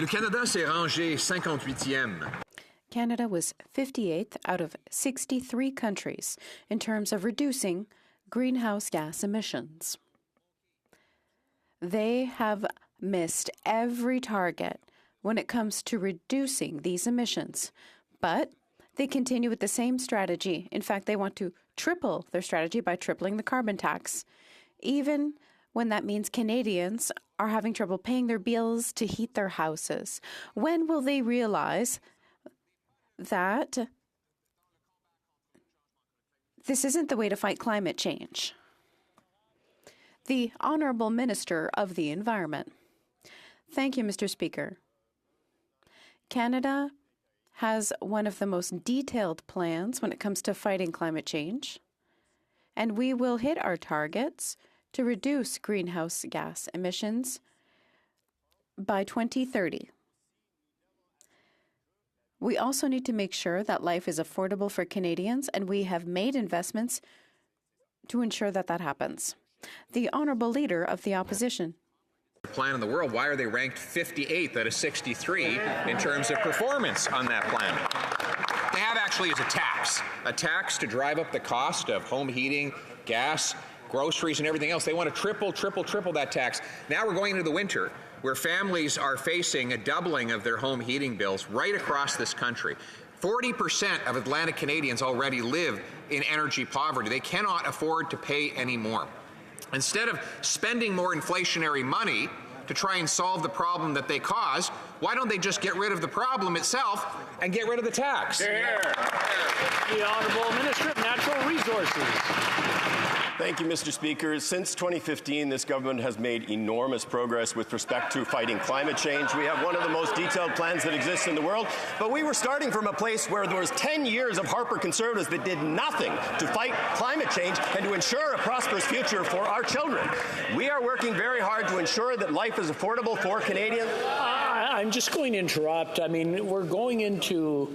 Le Canada s'est rangé 58e. Canada was 58th out of 63 countries in terms of reducing greenhouse gas emissions. They have missed every target when it comes to reducing these emissions, but they continue with the same strategy. In fact, they want to triple their strategy by tripling the carbon tax, even when that means Canadians are having trouble paying their bills to heat their houses. When will they realize that this isn't the way to fight climate change? The Honourable Minister of the Environment. Thank you, Mr. Speaker. Canada has one of the most detailed plans when it comes to fighting climate change, and we will hit our targets to reduce greenhouse gas emissions by 2030. We also need to make sure that life is affordable for Canadians, and we have made investments to ensure that that happens. The Honourable Leader of the Opposition. Plan in the world, why are they ranked 58th out of 63 in terms of performance on that plan? They have actually as a tax to drive up the cost of home heating, gas, groceries and everything else. They want to triple that tax. Now we're going into the winter where families are facing a doubling of their home heating bills right across this country. 40% of Atlantic Canadians already live in energy poverty. They cannot afford to pay any more. Instead of spending more inflationary money to try and solve the problem that they caused, why don't they just get rid of the problem itself and get rid of the tax? Here. The Honourable Minister of Natural Resources. Thank you, Mr. Speaker. Since 2015, this government has made enormous progress with respect to fighting climate change. We have one of the most detailed plans that exists in the world, but we were starting from a place where there was 10 years of Harper Conservatives that did nothing to fight climate change and to ensure a prosperous future for our children. We are working very hard to ensure that life is affordable for Canadians. I'm just going to interrupt. I mean, we're going into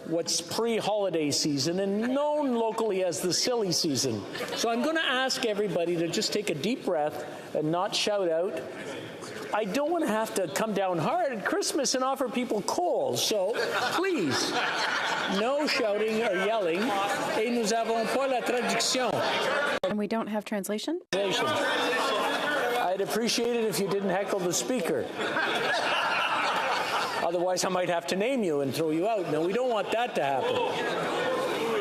what's pre-holiday season and known locally as the silly season. So I'm going to ask everybody to just take a deep breath and not shout out. I don't want to have to come down hard at Christmas and offer people coals. So please, no shouting or yelling. Et nous avons pas la traduction. And we don't have translation? I'd appreciate it if you didn't heckle the speaker. Otherwise, I might have to name you and throw you out. No, we don't want that to happen.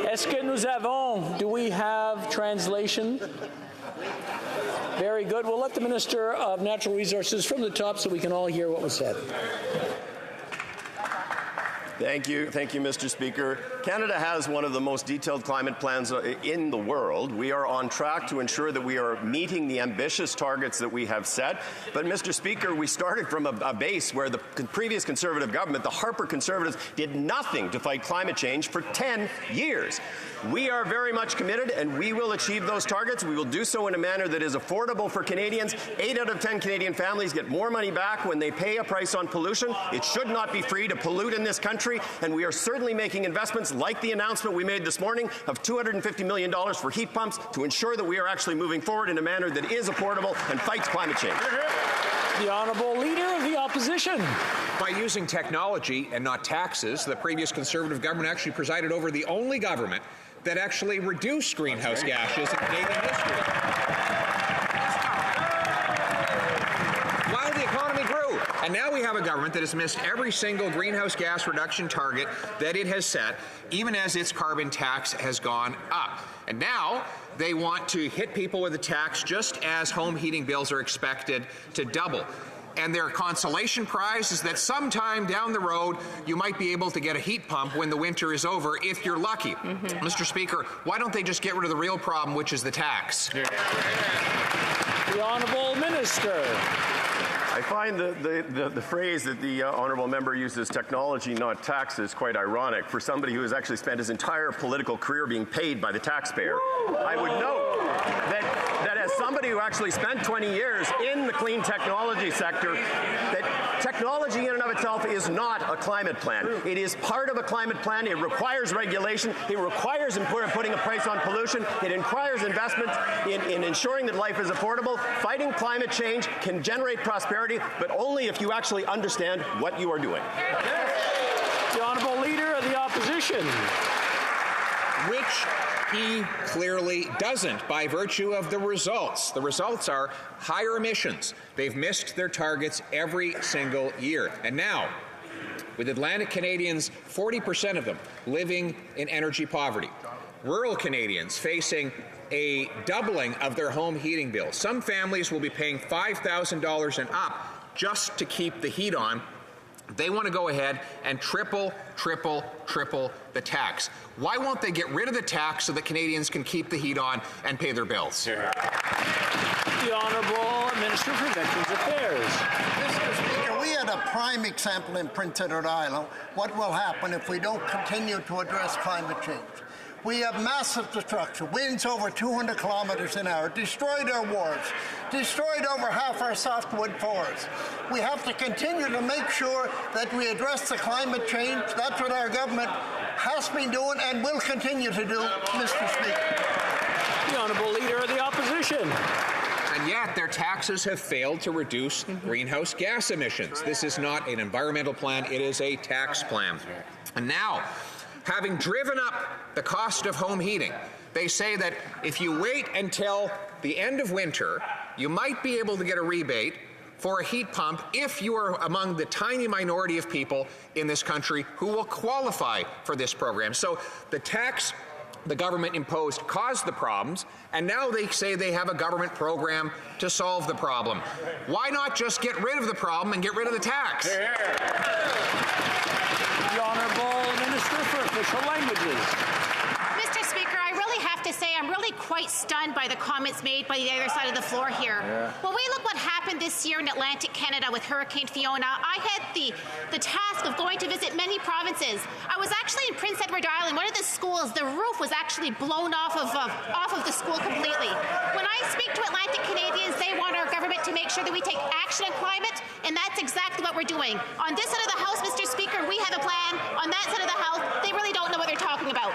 Est-ce que nous avons, do we have translation? Very good. We'll let the Minister of Natural Resources from the top so we can all hear what was said. Thank you, Mr. Speaker. Canada has one of the most detailed climate plans in the world. We are on track to ensure that we are meeting the ambitious targets that we have set. But, Mr. Speaker, we started from a base where the previous Conservative government, the Harper Conservatives, did nothing to fight climate change for 10 years. We are very much committed, and we will achieve those targets. We will do so in a manner that is affordable for Canadians. 8 out of 10 Canadian families get more money back when they pay a price on pollution. It should not be free to pollute in this country, and we are certainly making investments like the announcement we made this morning of $250 million for heat pumps to ensure that we are actually moving forward in a manner that is affordable and fights climate change. The Honourable Leader of the Opposition. By using technology and not taxes, the previous Conservative government actually presided over the only government that actually reduced greenhouse gases in Canadian history. While the economy grew. And now we have a government that has missed every single greenhouse gas reduction target that it has set, even as its carbon tax has gone up. And now they want to hit people with a tax just as home heating bills are expected to double. And their consolation prize is that sometime down the road, you might be able to get a heat pump when the winter is over, if you're lucky. Mr. Speaker, why don't they just get rid of the real problem, which is the tax? The Honourable Minister. I find the phrase that the honourable member uses, technology, not taxes, quite ironic for somebody who has actually spent his entire political career being paid by the taxpayer. I would note that as somebody who actually spent 20 years in the clean technology sector, that Technology in and of itself is not a climate plan. It is part of a climate plan. It requires regulation. It requires putting a price on pollution. It requires investment in ensuring that life is affordable. Fighting climate change can generate prosperity, but only if you actually understand what you are doing. The Honourable Leader of the Opposition. Which he clearly doesn't by virtue of the results. The results are higher emissions. They've missed their targets every single year. And now, with Atlantic Canadians, 40% of them living in energy poverty, rural Canadians facing a doubling of their home heating bills. Some families will be paying $5,000 and up just to keep the heat on. They want to go ahead and triple the tax. Why won't they get rid of the tax so that Canadians can keep the heat on and pay their bills? The Honourable Minister for Veterans Affairs. Mr. Speaker, we had a prime example in Prince Edward Island. What will happen if we don't continue to address climate change? We have massive destruction, winds over 200 kilometers an hour, destroyed our wharves, destroyed over half our softwood forests. We have to continue to make sure that we address the climate change. That's what our government has been doing and will continue to do, Mr. Speaker. The Honourable Leader of the Opposition. And yet their taxes have failed to reduce greenhouse gas emissions. This is not an environmental plan, it is a tax plan. And now, having driven up the cost of home heating, they say that if you wait until the end of winter, you might be able to get a rebate for a heat pump if you are among the tiny minority of people in this country who will qualify for this program. So the tax the government imposed caused the problems, and now they say they have a government program to solve the problem. Why not just get rid of the problem and get rid of the tax? The Honourable Minister for Official Languages. Mr. Speaker, I really have to say I'm really quite stunned by the comments made by the other side of the floor here. When we look what happened this year in Atlantic Canada with Hurricane Fiona, I had the task of going to visit many provinces. I was actually in Prince Edward Island. One of the schools, the roof was actually blown off of the school completely. When I speak to Atlantic Canadians, they want our government to make sure that we take action on climate, and that's exactly what we're doing. On this side of the House, Mr. Speaker, we have a plan. On that side of the House, they really don't know what they're talking about.